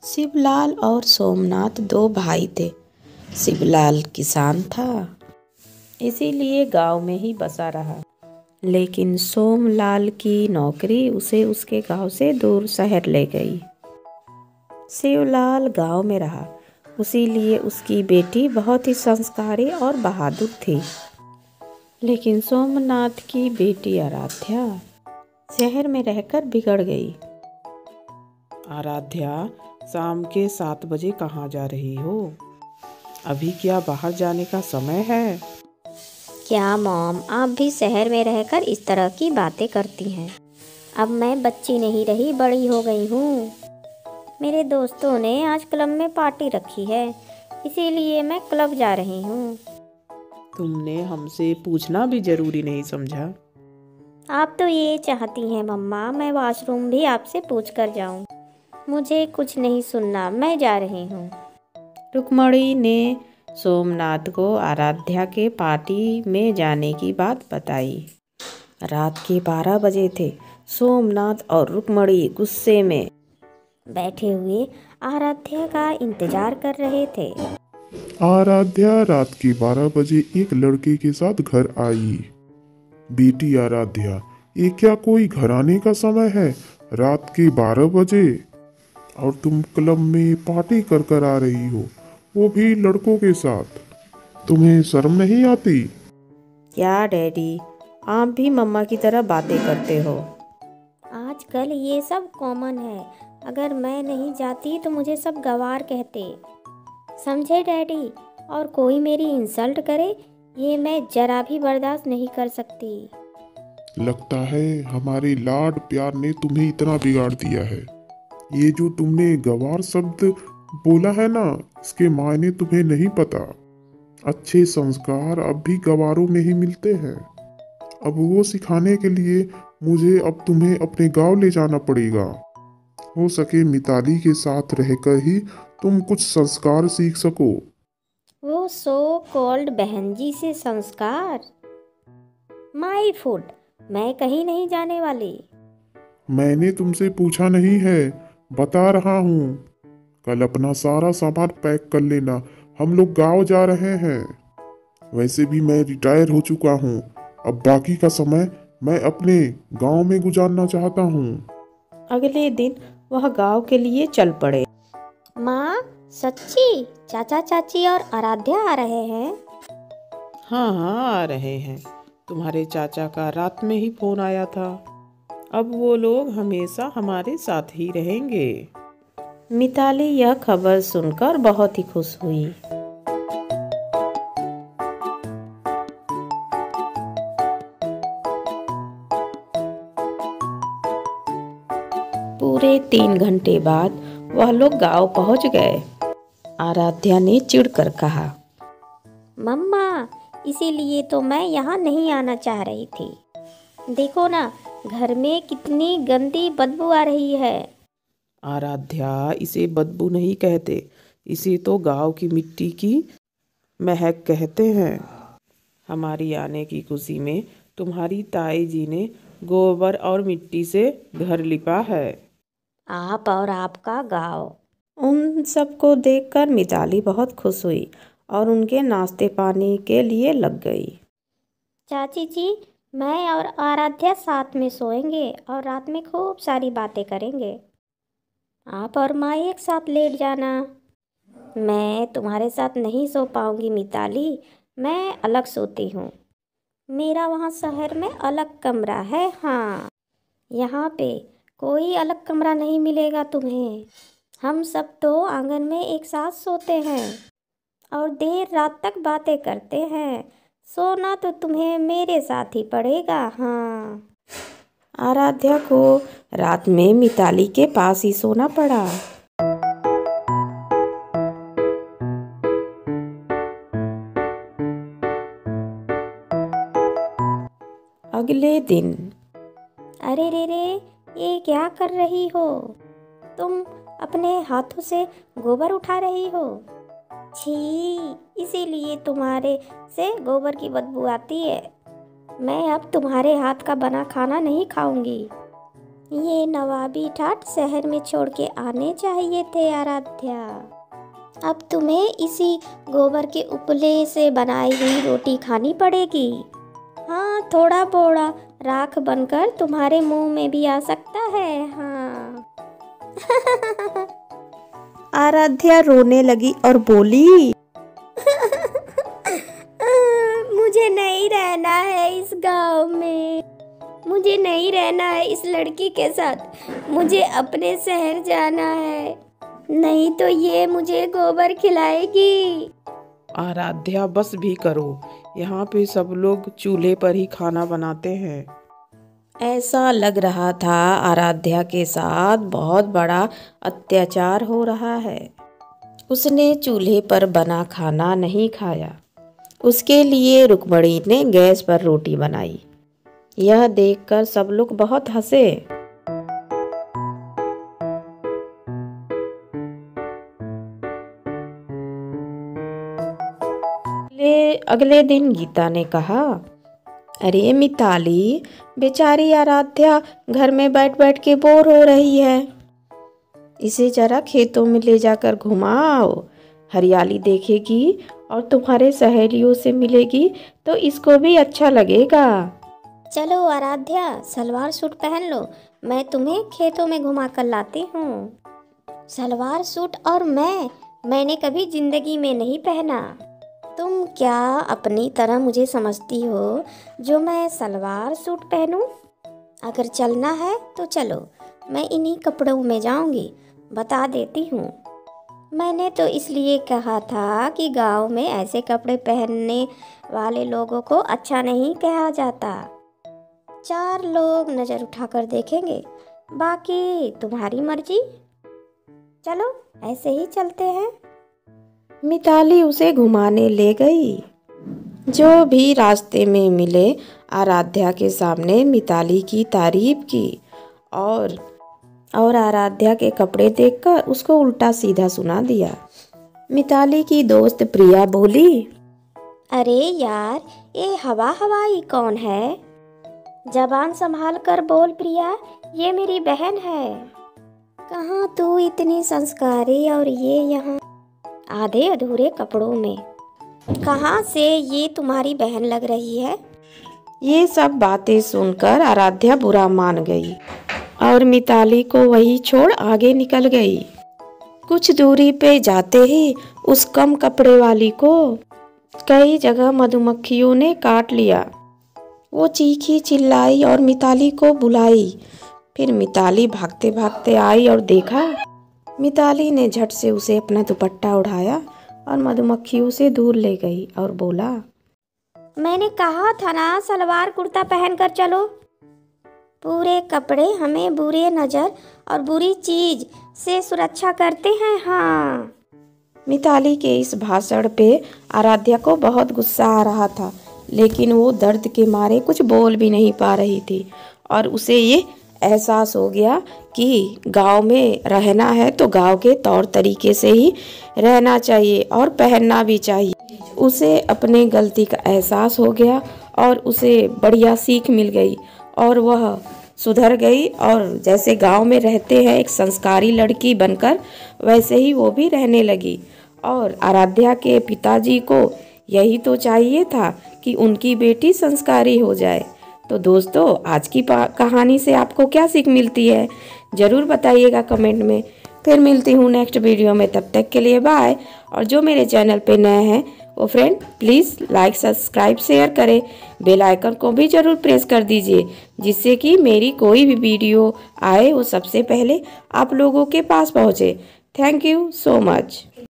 शिवलाल और सोमनाथ दो भाई थे। शिवलाल किसान था, इसीलिए गांव में ही बसा रहा। लेकिन सोमलाल की नौकरी उसे उसके गांव से दूर शहर ले गई। शिवलाल गांव में रहा, इसीलिए उसकी बेटी बहुत ही संस्कारी और बहादुर थी। लेकिन सोमनाथ की बेटी आराध्या शहर में रहकर बिगड़ गई। आराध्या, शाम के 7 बजे कहाँ जा रही हो? अभी क्या बाहर जाने का समय है? क्या मॉम, आप भी शहर में रहकर इस तरह की बातें करती हैं? अब मैं बच्ची नहीं रही, बड़ी हो गई हूँ। मेरे दोस्तों ने आज क्लब में पार्टी रखी है, इसीलिए मैं क्लब जा रही हूँ। तुमने हमसे पूछना भी जरूरी नहीं समझा? आप तो ये चाहती हैं मम्मा मैं वॉशरूम भी आपसे पूछ कर जाऊँ। मुझे कुछ नहीं सुनना, मैं जा रही हूँ। रुक्मणी ने सोमनाथ को आराध्या के पार्टी में जाने की बात बताई। रात के 12 बजे थे। सोमनाथ और रुक्मणी गुस्से में बैठे हुए आराध्या का इंतजार कर रहे थे। आराध्या रात के 12 बजे एक लड़के के साथ घर आई। बेटी आराध्या, ये क्या कोई घराने का समय है? रात के 12 बजे और तुम क्लब में पार्टी कर कर आ रही हो, वो भी लड़कों के साथ। तुम्हें शर्म नहीं आती? क्या डैडी, आप भी मम्मा की तरह बातें करते हो? आजकल ये सब कॉमन है। अगर मैं नहीं जाती तो मुझे सब गंवार कहते, समझे डैडी? और कोई मेरी इंसल्ट करे, ये मैं जरा भी बर्दाश्त नहीं कर सकती। लगता है हमारे लाड प्यार ने तुम्हें इतना बिगाड़ दिया है। ये जो तुमने गवार शब्द बोला है ना, इसके मायने तुम्हें नहीं पता। अच्छे संस्कार अब भी गवारों में ही मिलते हैं। अब वो सिखाने के लिए मुझे अब तुम्हें अपने गांव ले जाना पड़ेगा। हो सके मिताली के साथ रहकर ही तुम कुछ संस्कार सीख सको। वो सो कॉल्ड बहन जी से संस्कार? माई फूड, मैं कहीं नहीं जाने वाली। मैंने तुमसे पूछा नहीं है, बता रहा हूँ। कल अपना सारा सामान पैक कर लेना, हम लोग गांव जा रहे हैं। वैसे भी मैं रिटायर हो चुका हूँ। अब बाकी का समय मैं अपने गांव में गुजारना चाहता हूँ। अगले दिन वह गांव के लिए चल पड़े। माँ, सच्ची चाचा चाची और आराध्या आ रहे हैं? हाँ हाँ, आ रहे हैं। तुम्हारे चाचा का रात में ही फोन आया था। अब वो लोग हमेशा हमारे साथ ही रहेंगे। मिताली यह खबर सुनकर बहुत ही खुश हुई। पूरे 3 घंटे बाद वह लोग गांव पहुंच गए। आराध्या ने चिढ़कर कहा, मम्मा, इसीलिए तो मैं यहाँ नहीं आना चाह रही थी। देखो ना, घर में कितनी गंदी बदबू आ रही है। आराध्या, इसे बदबू नहीं कहते, इसे तो गांव की मिट्टी की महक कहते हैं। हमारी आने की खुशी में तुम्हारी ताई जी ने गोबर और मिट्टी से घर लिपा है। आप और आपका गाँव। उन सबको देखकर मिताली बहुत खुश हुई और उनके नाश्ते पानी के लिए लग गई। चाची जी, मैं और आराध्या साथ में सोएंगे और रात में खूब सारी बातें करेंगे। आप और माँ एक साथ लेट जाना। मैं तुम्हारे साथ नहीं सो पाऊंगी मिताली, मैं अलग सोती हूँ। मेरा वहाँ शहर में अलग कमरा है। हाँ, यहाँ पे कोई अलग कमरा नहीं मिलेगा तुम्हें। हम सब तो आंगन में एक साथ सोते हैं और देर रात तक बातें करते हैं। सोना तो तुम्हें मेरे साथ ही पड़ेगा। हाँ। आराध्या को रात में मिताली के पास ही सोना पड़ा। अगले दिन, अरे रे रे, ये क्या कर रही हो तुम? अपने हाथों से गोबर उठा रही हो? छी, इसीलिए तुम्हारे से गोबर की बदबू आती है। मैं अब तुम्हारे हाथ का बना खाना नहीं खाऊंगी। ये नवाबी ठाट शहर में छोड़ के आने चाहिए थे आराध्या। अब तुम्हें इसी गोबर के उपले से बनाई हुई रोटी खानी पड़ेगी। हाँ, थोड़ा बोड़ा राख बनकर तुम्हारे मुंह में भी आ सकता है। हाँ। आराध्या रोने लगी और बोली, मुझे नहीं रहना है इस गांव में, मुझे नहीं रहना है इस लड़की के साथ, मुझे अपने शहर जाना है, नहीं तो ये मुझे गोबर खिलाएगी। आराध्या बस भी करो, यहाँ पे सब लोग चूल्हे पर ही खाना बनाते हैं। ऐसा लग रहा था आराध्या के साथ बहुत बड़ा अत्याचार हो रहा है। उसने चूल्हे पर बना खाना नहीं खाया। उसके लिए रुक्मणी ने गैस पर रोटी बनाई। यह देखकर सब लोग बहुत हंसे। अगले दिन गीता ने कहा, अरे मिताली, बेचारी आराध्या घर में बैठ बैठ के बोर हो रही है, इसे जरा खेतों में ले जाकर घुमाओ, हरियाली देखेगी और तुम्हारे सहेलियों से मिलेगी तो इसको भी अच्छा लगेगा। चलो आराध्या, सलवार सूट पहन लो, मैं तुम्हें खेतों में घुमा कर लाती हूँ। सलवार सूट और मैंने कभी जिंदगी में नहीं पहना। तुम क्या अपनी तरह मुझे समझती हो जो मैं सलवार सूट पहनूं? अगर चलना है तो चलो, मैं इन्हीं कपड़ों में जाऊंगी, बता देती हूँ। मैंने तो इसलिए कहा था कि गांव में ऐसे कपड़े पहनने वाले लोगों को अच्छा नहीं कहा जाता। 4 लोग नज़र उठाकर देखेंगे, बाकी तुम्हारी मर्जी। चलो ऐसे ही चलते हैं। मिताली उसे घुमाने ले गई। जो भी रास्ते में मिले आराध्या के सामने मिताली की तारीफ की और आराध्या के कपड़े देखकर उसको उल्टा सीधा सुना दिया। मिताली की दोस्त प्रिया बोली, अरे यार, ये हवाई कौन है? जबान संभाल कर बोल प्रिया, ये मेरी बहन है। कहाँ तू इतनी संस्कारी और ये यहाँ आधे अधूरे कपड़ों में, कहाँ से ये तुम्हारी बहन लग रही है? ये सब बातें सुनकर आराध्या बुरा मान गई और मिताली को वही छोड़ आगे निकल गई। कुछ दूरी पे जाते ही उस कम कपड़े वाली को कई जगह मधुमक्खियों ने काट लिया। वो चीखी चिल्लाई और मिताली को बुलाई। फिर मिताली भागते भागते आई और देखा। मिताली ने झट से उसे अपना दुपट्टा उठाया और मधुमक्खियों से दूर ले गई और बोला, मैंने कहा था ना सलवार कुर्ता पहनकर चलो। पूरे कपड़े हमें बुरे नज़र और बुरी चीज से सुरक्षा करते हैं। हाँ। मिताली के इस भाषण पे आराध्या को बहुत गुस्सा आ रहा था, लेकिन वो दर्द के मारे कुछ बोल भी नहीं पा रही थी और उसे ये एहसास हो गया कि गांव में रहना है तो गांव के तौर तरीके से ही रहना चाहिए और पहनना भी चाहिए। उसे अपने गलती का एहसास हो गया और उसे बढ़िया सीख मिल गई और वह सुधर गई और जैसे गांव में रहते हैं एक संस्कारी लड़की बनकर, वैसे ही वो भी रहने लगी। और आराध्या के पिताजी को यही तो चाहिए था कि उनकी बेटी संस्कारी हो जाए। तो दोस्तों, आज की कहानी से आपको क्या सीख मिलती है ज़रूर बताइएगा कमेंट में। फिर मिलती हूँ नेक्स्ट वीडियो में, तब तक के लिए बाय। और जो मेरे चैनल पे नए हैं वो friend please like subscribe share करें, बेल आइकन को भी ज़रूर प्रेस कर दीजिए, जिससे कि मेरी कोई भी वीडियो आए वो सबसे पहले आप लोगों के पास पहुँचे। Thank you so much.